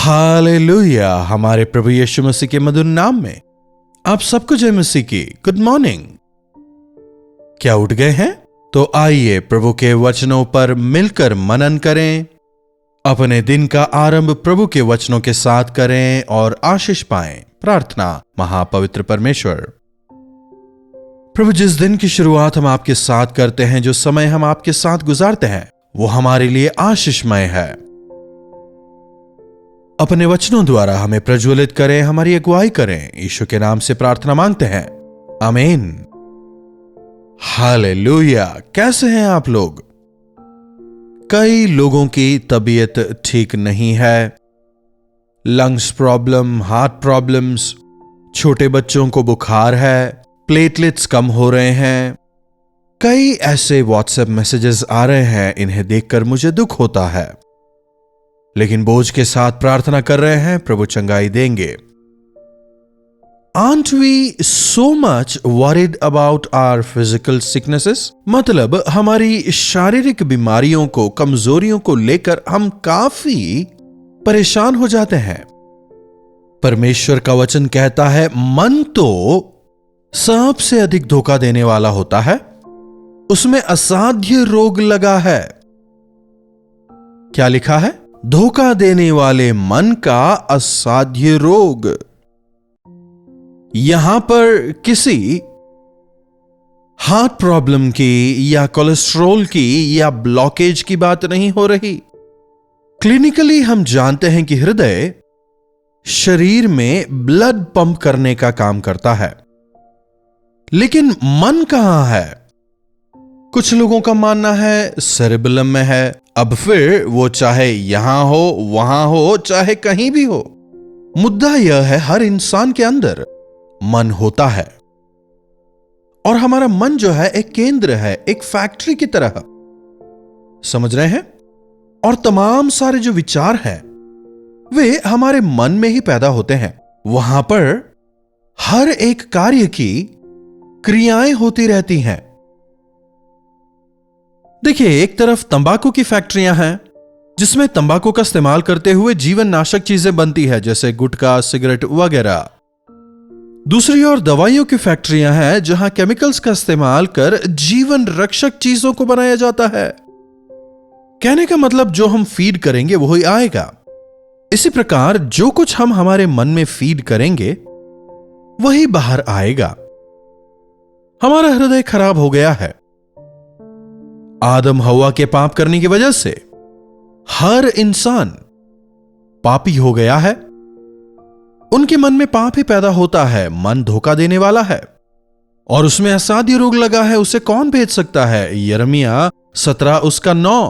Hallelujah. हमारे प्रभु यीशु मसीह के मधुर नाम में आप सबको जय मसीह की गुड मॉर्निंग। क्या उठ गए हैं? तो आइए प्रभु के वचनों पर मिलकर मनन करें। अपने दिन का आरंभ प्रभु के वचनों के साथ करें और आशीष पाएं। प्रार्थना। महापवित्र परमेश्वर प्रभु, जिस दिन की शुरुआत हम आपके साथ करते हैं, जो समय हम आपके साथ गुजारते हैं, वो हमारे लिए आशीषमय है। अपने वचनों द्वारा हमें प्रज्वलित करें, हमारी अगुवाई करें। यीशु के नाम से प्रार्थना मांगते हैं, आमीन। हालेलुया। कैसे हैं आप लोग? कई लोगों की तबीयत ठीक नहीं है। लंग्स प्रॉब्लम, हार्ट प्रॉब्लम्स, छोटे बच्चों को बुखार है, प्लेटलेट्स कम हो रहे हैं। कई ऐसे व्हाट्सएप मैसेजेस आ रहे हैं, इन्हें देखकर मुझे दुख होता है, लेकिन बोझ के साथ प्रार्थना कर रहे हैं, प्रभु चंगाई देंगे। Aren't we so much worried about our physical sicknesses? मतलब हमारी शारीरिक बीमारियों को, कमजोरियों को लेकर हम काफी परेशान हो जाते हैं। परमेश्वर का वचन कहता है, मन तो सबसे अधिक धोखा देने वाला होता है, उसमें असाध्य रोग लगा है। क्या लिखा है? धोखा देने वाले मन का असाध्य रोग। यहां पर किसी हार्ट प्रॉब्लम की या कोलेस्ट्रॉल की या ब्लॉकेज की बात नहीं हो रही। क्लिनिकली हम जानते हैं कि हृदय शरीर में ब्लड पंप करने का काम करता है, लेकिन मन कहां है? कुछ लोगों का मानना है सेरेबेलम में है। अब फिर वो चाहे यहां हो, वहां हो, चाहे कहीं भी हो, मुद्दा यह है, हर इंसान के अंदर मन होता है। और हमारा मन जो है एक केंद्र है, एक फैक्ट्री की तरह, समझ रहे हैं? और तमाम सारे जो विचार हैं वे हमारे मन में ही पैदा होते हैं। वहां पर हर एक कार्य की क्रियाएं होती रहती हैं। देखिए, एक तरफ तंबाकू की फैक्ट्रियां हैं जिसमें तंबाकू का इस्तेमाल करते हुए जीवन नाशक चीजें बनती है, जैसे गुटखा, सिगरेट वगैरह। दूसरी ओर दवाइयों की फैक्ट्रियां हैं जहां केमिकल्स का इस्तेमाल कर जीवन रक्षक चीजों को बनाया जाता है। कहने का मतलब, जो हम फीड करेंगे वही आएगा। इसी प्रकार जो कुछ हम हमारे मन में फीड करेंगे वही बाहर आएगा। हमारा हृदय खराब हो गया है। आदम हवा के पाप करने की वजह से हर इंसान पापी हो गया है। उनके मन में पाप ही पैदा होता है। मन धोखा देने वाला है और उसमें असाध्य रोग लगा है। उसे कौन भेज सकता है? यिर्मयाह 17 उसका 9।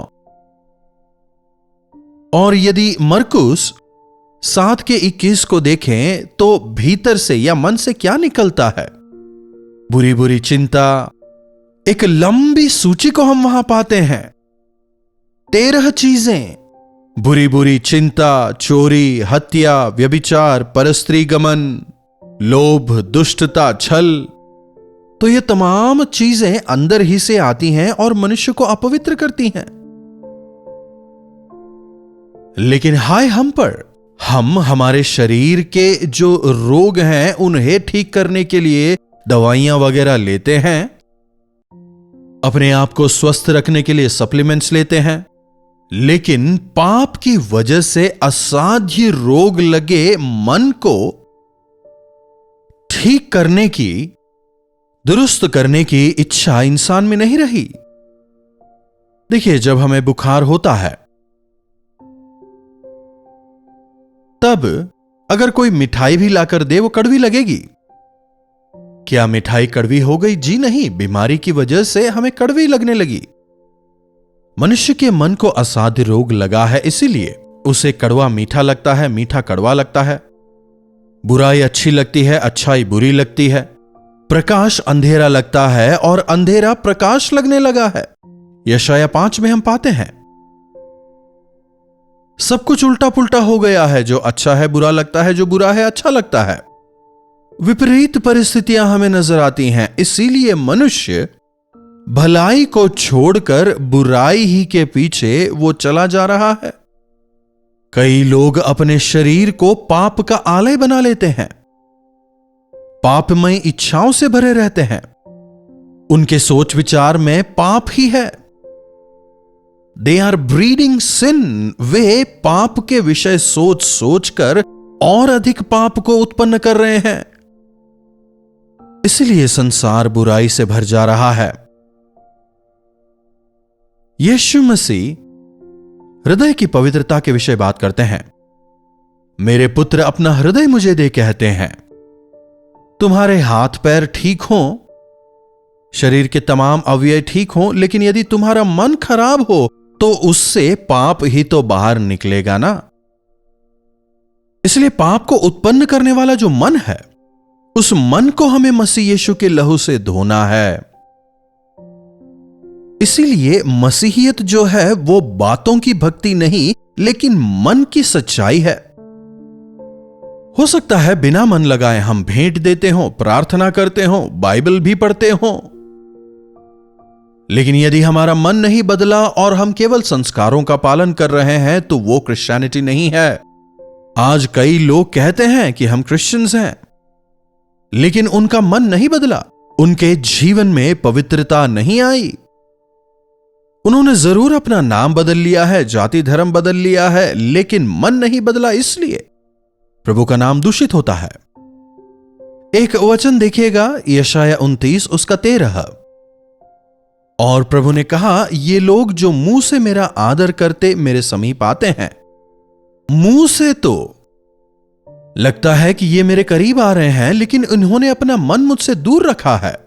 और यदि मरकुस 7 के 21 को देखें तो भीतर से या मन से क्या निकलता है? बुरी बुरी चिंता। एक लंबी सूची को हम वहां पाते हैं। 13 चीजें। बुरी बुरी चिंता, चोरी, हत्या, व्यभिचार, परस्त्री गमन, लोभ, दुष्टता, छल। तो ये तमाम चीजें अंदर ही से आती हैं और मनुष्य को अपवित्र करती हैं। लेकिन हाय हम पर, हम हमारे शरीर के जो रोग हैं उन्हें ठीक करने के लिए दवाइयां वगैरह लेते हैं, अपने आप को स्वस्थ रखने के लिए सप्लीमेंट्स लेते हैं, लेकिन पाप की वजह से असाध्य रोग लगे मन को ठीक करने की, दुरुस्त करने की इच्छा इंसान में नहीं रही। देखिए, जब हमें बुखार होता है तब अगर कोई मिठाई भी लाकर दे, वो कड़वी लगेगी। क्या मिठाई कड़वी हो गई? जी नहीं, बीमारी की वजह से हमें कड़वी लगने लगी। मनुष्य के मन को असाध्य रोग लगा है, इसीलिए उसे कड़वा मीठा लगता है, मीठा कड़वा लगता है। बुराई अच्छी लगती है, अच्छाई बुरी लगती है। प्रकाश अंधेरा लगता है और अंधेरा प्रकाश लगने लगा है। यशायाह 5 में हम पाते हैं। सब कुछ उल्टा पुल्टा हो गया है। जो अच्छा है बुरा लगता है, जो बुरा है अच्छा लगता है। विपरीत परिस्थितियां हमें नजर आती हैं। इसीलिए मनुष्य भलाई को छोड़कर बुराई ही के पीछे वो चला जा रहा है। कई लोग अपने शरीर को पाप का आलय बना लेते हैं, पापमय इच्छाओं से भरे रहते हैं। उनके सोच विचार में पाप ही है। दे आर ब्रीडिंग सिन। वे पाप के विषय सोच सोचकर और अधिक पाप को उत्पन्न कर रहे हैं। इसलिए संसार बुराई से भर जा रहा है। यीशु मसीह हृदय की पवित्रता के विषय बात करते हैं। मेरे पुत्र, अपना हृदय मुझे दे, कहते हैं। तुम्हारे हाथ पैर ठीक हों, शरीर के तमाम अवयव ठीक हों, लेकिन यदि तुम्हारा मन खराब हो तो उससे पाप ही तो बाहर निकलेगा ना। इसलिए पाप को उत्पन्न करने वाला जो मन है, उस मन को हमें मसीह यीशु के लहू से धोना है। इसीलिए मसीहियत जो है वो बातों की भक्ति नहीं, लेकिन मन की सच्चाई है। हो सकता है बिना मन लगाए हम भेंट देते हों, प्रार्थना करते हों, बाइबल भी पढ़ते हों, लेकिन यदि हमारा मन नहीं बदला और हम केवल संस्कारों का पालन कर रहे हैं तो वो क्रिश्चियनिटी नहीं है। आज कई लोग कहते हैं कि हम क्रिश्चियंस हैं, लेकिन उनका मन नहीं बदला, उनके जीवन में पवित्रता नहीं आई। उन्होंने जरूर अपना नाम बदल लिया है, जाति धर्म बदल लिया है, लेकिन मन नहीं बदला, इसलिए प्रभु का नाम दूषित होता है। एक वचन देखिएगा, यशाया 29 उसका 13। और प्रभु ने कहा, ये लोग जो मुंह से मेरा आदर करते मेरे समीप आते हैं। मुंह से तो लगता है कि ये मेरे करीब आ रहे हैं, लेकिन इन्होंने अपना मन मुझसे दूर रखा है।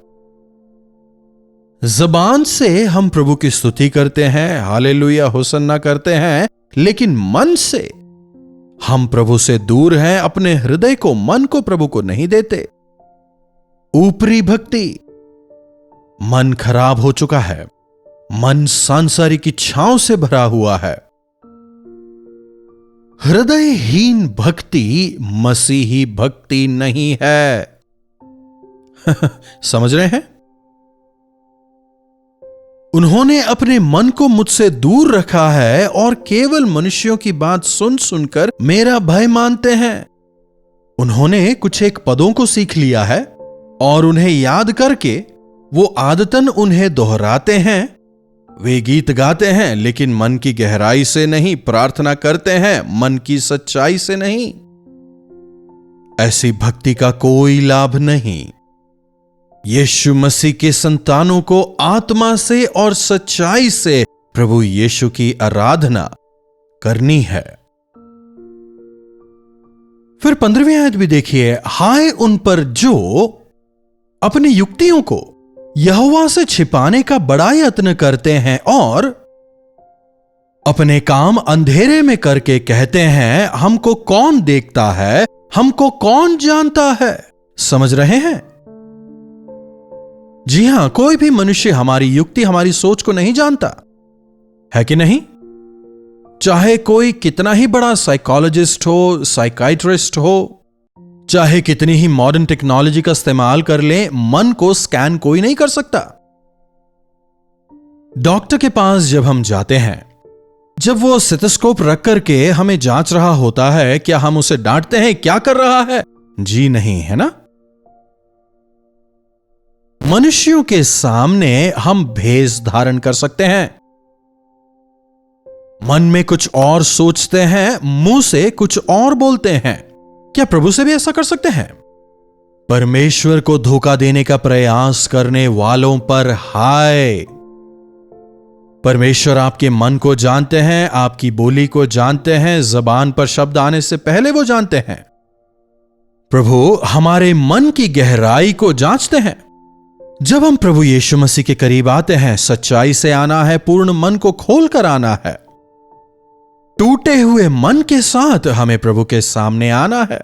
जबान से हम प्रभु की स्तुति करते हैं, हालेलुया होसन्ना करते हैं, लेकिन मन से हम प्रभु से दूर हैं। अपने हृदय को, मन को प्रभु को नहीं देते। ऊपरी भक्ति, मन खराब हो चुका है, मन सांसारिक इच्छाओं से भरा हुआ है। हृदयहीन भक्ति मसीही भक्ति नहीं है। समझ रहे हैं? उन्होंने अपने मन को मुझसे दूर रखा है और केवल मनुष्यों की बात सुन सुनकर मेरा भय मानते हैं। उन्होंने कुछ एक पदों को सीख लिया है और उन्हें याद करके वो आदतन उन्हें दोहराते हैं। वे गीत गाते हैं, लेकिन मन की गहराई से नहीं। प्रार्थना करते हैं, मन की सच्चाई से नहीं। ऐसी भक्ति का कोई लाभ नहीं। यीशु मसीह के संतानों को आत्मा से और सच्चाई से प्रभु यीशु की आराधना करनी है। फिर 15वीं आयत भी देखिए, हाय उन पर जो अपनी युक्तियों को यहोवा से छिपाने का बड़ा यत्न करते हैं और अपने काम अंधेरे में करके कहते हैं, हमको कौन देखता है, हमको कौन जानता है। समझ रहे हैं? जी हां, कोई भी मनुष्य हमारी युक्ति, हमारी सोच को नहीं जानता है कि नहीं? चाहे कोई कितना ही बड़ा साइकोलॉजिस्ट हो, साइकाइट्रिस्ट हो, चाहे कितनी ही मॉडर्न टेक्नोलॉजी का इस्तेमाल कर ले, मन को स्कैन कोई नहीं कर सकता। डॉक्टर के पास जब हम जाते हैं, जब वो स्टेथोस्कोप रख करके हमें जांच रहा होता है, क्या हम उसे डांटते हैं, क्या कर रहा है? जी नहीं, है ना? मनुष्यों के सामने हम भेष धारण कर सकते हैं। मन में कुछ और सोचते हैं, मुंह से कुछ और बोलते हैं। क्या प्रभु से भी ऐसा कर सकते हैं? परमेश्वर को धोखा देने का प्रयास करने वालों पर हाय। परमेश्वर आपके मन को जानते हैं, आपकी बोली को जानते हैं, जबान पर शब्द आने से पहले वो जानते हैं। प्रभु हमारे मन की गहराई को जांचते हैं। जब हम प्रभु यीशु मसीह के करीब आते हैं, सच्चाई से आना है, पूर्ण मन को खोल कर आना है। टूटे हुए मन के साथ हमें प्रभु के सामने आना है।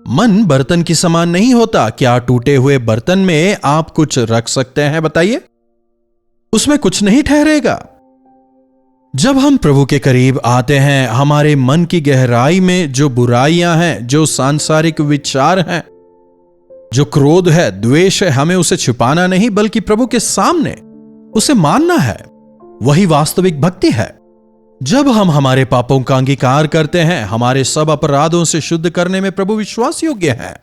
मन बर्तन की समान नहीं होता। क्या टूटे हुए बर्तन में आप कुछ रख सकते हैं? बताइए, उसमें कुछ नहीं ठहरेगा। जब हम प्रभु के करीब आते हैं, हमारे मन की गहराई में जो बुराइयां हैं, जो सांसारिक विचार हैं, जो क्रोध है, द्वेष है, हमें उसे छुपाना नहीं, बल्कि प्रभु के सामने उसे मानना है। वही वास्तविक भक्ति है। जब हम हमारे पापों का अंगीकार करते हैं, हमारे सब अपराधों से शुद्ध करने में प्रभु विश्वास योग्य है।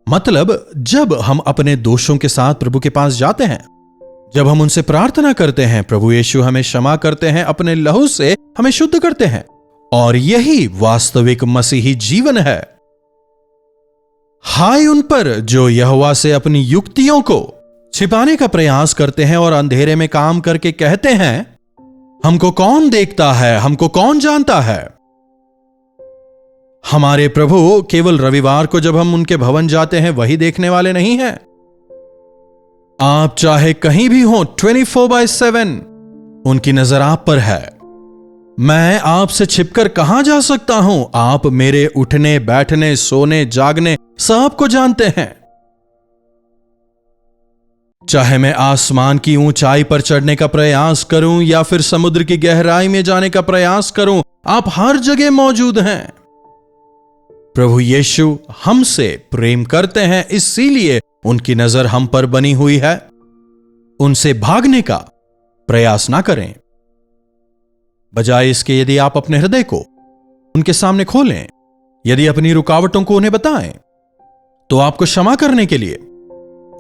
मतलब जब हम अपने दोषों के साथ प्रभु के पास जाते हैं, जब हम उनसे प्रार्थना करते हैं, प्रभु यीशु हमें क्षमा करते हैं, अपने लहू से हमें शुद्ध करते हैं। और यही वास्तविक मसीही जीवन है। हाय उन पर जो यहोवा से अपनी युक्तियों को छिपाने का प्रयास करते हैं और अंधेरे में काम करके कहते हैं, हमको कौन देखता है, हमको कौन जानता है। हमारे प्रभु केवल रविवार को जब हम उनके भवन जाते हैं वही देखने वाले नहीं हैं। आप चाहे कहीं भी हो, 24/7 उनकी नजर आप पर है। मैं आपसे छिपकर कहां जा सकता हूं? आप मेरे उठने बैठने सोने जागने सबको जानते हैं। चाहे मैं आसमान की ऊंचाई पर चढ़ने का प्रयास करूं या फिर समुद्र की गहराई में जाने का प्रयास करूं, आप हर जगह मौजूद हैं। प्रभु यीशु हमसे प्रेम करते हैं, इसीलिए उनकी नजर हम पर बनी हुई है। उनसे भागने का प्रयास ना करें। बजाय इसके यदि आप अपने हृदय को उनके सामने खोलें, यदि अपनी रुकावटों को उन्हें बताएं, तो आपको क्षमा करने के लिए,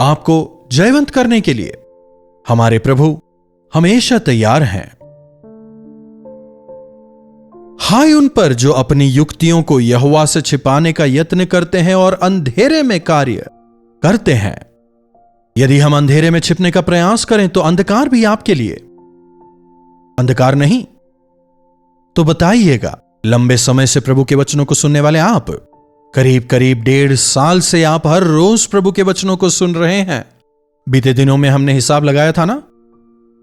आपको जयवंत करने के लिए हमारे प्रभु हमेशा तैयार हैं। हाय उन पर जो अपनी युक्तियों को यहोवा से छिपाने का यत्न करते हैं और अंधेरे में कार्य करते हैं। यदि हम अंधेरे में छिपने का प्रयास करें तो अंधकार भी आपके लिए अंधकार नहीं। तो बताइएगा, लंबे समय से प्रभु के वचनों को सुनने वाले आप, करीब करीब 1.5 साल से आप हर रोज प्रभु के वचनों को सुन रहे हैं। बीते दिनों में हमने हिसाब लगाया था ना,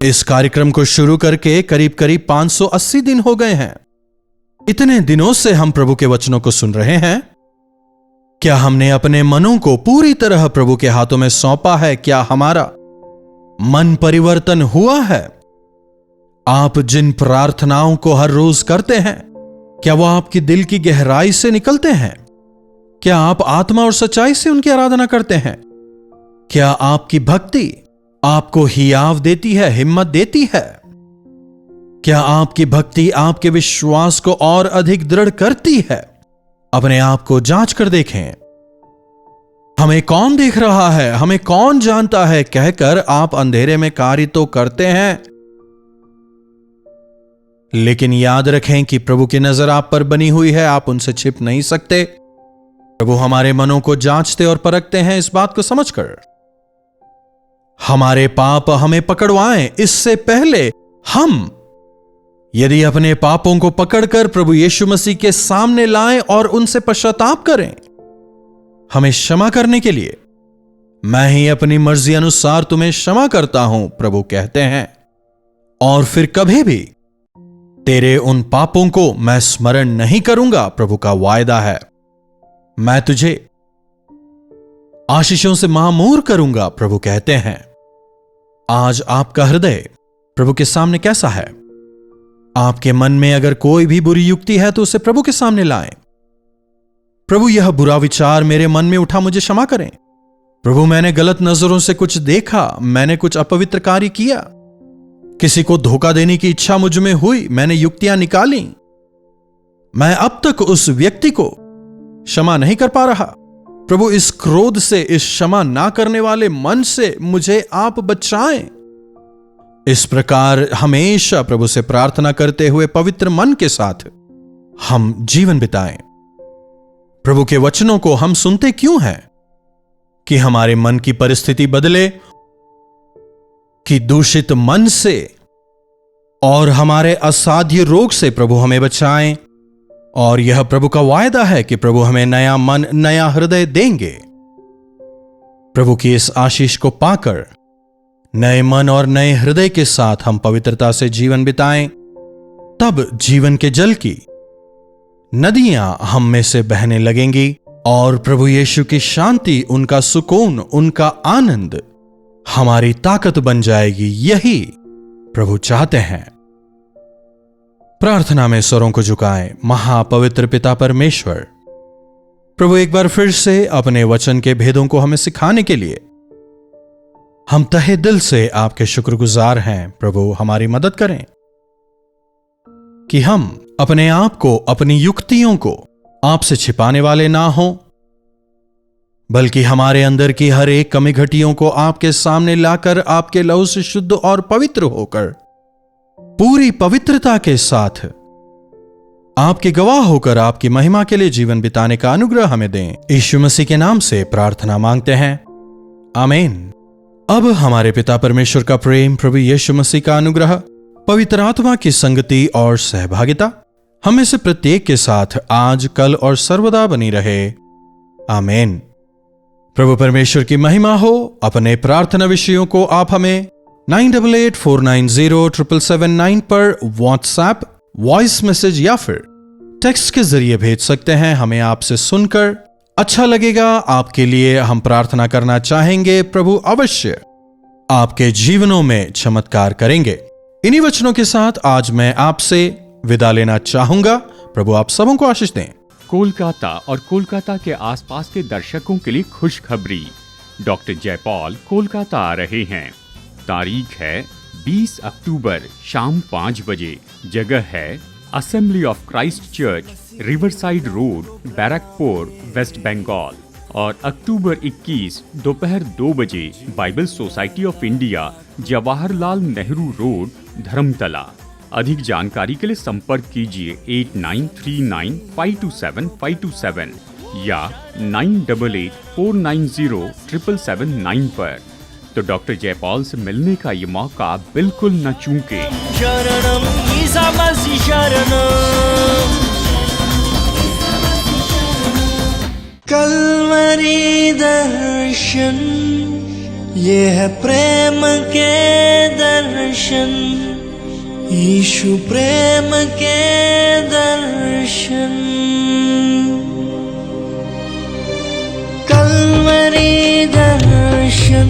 इस कार्यक्रम को शुरू करके करीब करीब 580 दिन हो गए हैं। इतने दिनों से हम प्रभु के वचनों को सुन रहे हैं। क्या हमने अपने मनों को पूरी तरह प्रभु के हाथों में सौंपा है? क्या हमारा मन परिवर्तन हुआ है? आप जिन प्रार्थनाओं को हर रोज करते हैं, क्या वो आपकी दिल की गहराई से निकलते हैं? क्या आप आत्मा और सच्चाई से उनकी आराधना करते हैं? क्या आपकी भक्ति आपको हियाव देती है, हिम्मत देती है? क्या आपकी भक्ति आपके विश्वास को और अधिक दृढ़ करती है? अपने आप को जांच कर देखें। हमें कौन देख रहा है, हमें कौन जानता है कहकर आप अंधेरे में कार्य तो करते हैं, लेकिन याद रखें कि प्रभु की नजर आप पर बनी हुई है। आप उनसे छिप नहीं सकते। प्रभु हमारे मनों को जांचते और परखते हैं, इस बात को समझकर हमारे पाप हमें पकड़वाएं, इससे पहले हम यदि अपने पापों को पकड़कर प्रभु यीशु मसीह के सामने लाएं और उनसे पश्चाताप करें, हमें क्षमा करने के लिए, मैं ही अपनी मर्जी अनुसार तुम्हें क्षमा करता हूं, प्रभु कहते हैं। और फिर कभी भी तेरे उन पापों को मैं स्मरण नहीं करूंगा, प्रभु का वायदा है। मैं तुझे आशीषों से महामूर करूंगा, प्रभु कहते हैं। आज आपका हृदय प्रभु के सामने कैसा है? आपके मन में अगर कोई भी बुरी युक्ति है तो उसे प्रभु के सामने लाएं। प्रभु, यह बुरा विचार मेरे मन में उठा, मुझे क्षमा करें। प्रभु, मैंने गलत नजरों से कुछ देखा, मैंने कुछ अपवित्र कार्य किया, किसी को धोखा देने की इच्छा मुझ में हुई, मैंने युक्तियां निकाली, मैं अब तक उस व्यक्ति को क्षमा नहीं कर पा रहा। प्रभु, इस क्रोध से, इस क्षमा ना करने वाले मन से मुझे आप बचाएं। इस प्रकार हमेशा प्रभु से प्रार्थना करते हुए पवित्र मन के साथ हम जीवन बिताएं। प्रभु के वचनों को हम सुनते क्यों हैं? कि हमारे मन की परिस्थिति बदले, कि दूषित मन से और हमारे असाध्य रोग से प्रभु हमें बचाएं। और यह प्रभु का वायदा है कि प्रभु हमें नया मन, नया हृदय देंगे। प्रभु की इस आशीष को पाकर नए मन और नए हृदय के साथ हम पवित्रता से जीवन बिताएं, तब जीवन के जल की नदियां हम में से बहने लगेंगी और प्रभु यीशु की शांति, उनका सुकून, उनका आनंद हमारी ताकत बन जाएगी। यही प्रभु चाहते हैं। प्रार्थना में स्वरों को झुकाएं। महापवित्र पिता परमेश्वर, प्रभु एक बार फिर से अपने वचन के भेदों को हमें सिखाने के लिए हम तहे दिल से आपके शुक्रगुजार हैं। प्रभु हमारी मदद करें कि हम अपने आप को, अपनी युक्तियों को आपसे छिपाने वाले ना हों, बल्कि हमारे अंदर की हर एक कमी घटियों को आपके सामने लाकर आपके लहू से शुद्ध और पवित्र होकर पूरी पवित्रता के साथ आपके गवाह होकर आपकी महिमा के लिए जीवन बिताने का अनुग्रह हमें दें। यीशु मसीह के नाम से प्रार्थना मांगते हैं, आमीन। अब हमारे पिता परमेश्वर का प्रेम, प्रभु यीशु मसीह का अनुग्रह, पवित्र आत्मा की संगति और सहभागिता हमें से प्रत्येक के साथ आज, कल और सर्वदा बनी रहे, आमीन। प्रभु परमेश्वर की महिमा हो। अपने प्रार्थना विषयों को आप हमें 9884907779 पर व्हाट्सएप, वॉइस मैसेज या फिर टेक्स्ट के जरिए भेज सकते हैं। हमें आपसे सुनकर अच्छा लगेगा, आपके लिए हम प्रार्थना करना चाहेंगे। प्रभु अवश्य आपके जीवनों में चमत्कार करेंगे। इन्हीं वचनों के साथ आज मैं आपसे विदा लेना चाहूंगा। प्रभु आप सबों को आशीष दें। कोलकाता और कोलकाता के आसपास के दर्शकों के लिए खुशखबरी। डॉक्टर जयपॉल कोलकाता आ रहे हैं। तारीख है 20 अक्टूबर शाम 5 बजे। जगह है assembly of Christ church, riverside road, Barrackpore, west Bengal. और अक्टूबर 21 दोपहर 2 बजे Bible society of India, Jawaharlal Nehru road, Dharmatala. अधिक जानकारी के लिए संपर्क कीजिए 8939527527 या 9884907779 पर। तो डॉक्टर जयपॉल से मिलने का ये मौका बिल्कुल न चूकें। शरणम ईसा मसीह शरणम। कलवरी दर्शन, ये है प्रेम के दर्शन, यीशु प्रेम के दर्शन। कलवरी दर्शन,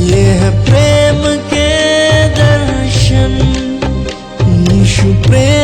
ये है प्रेम के दर्शन, यीशु प्रेम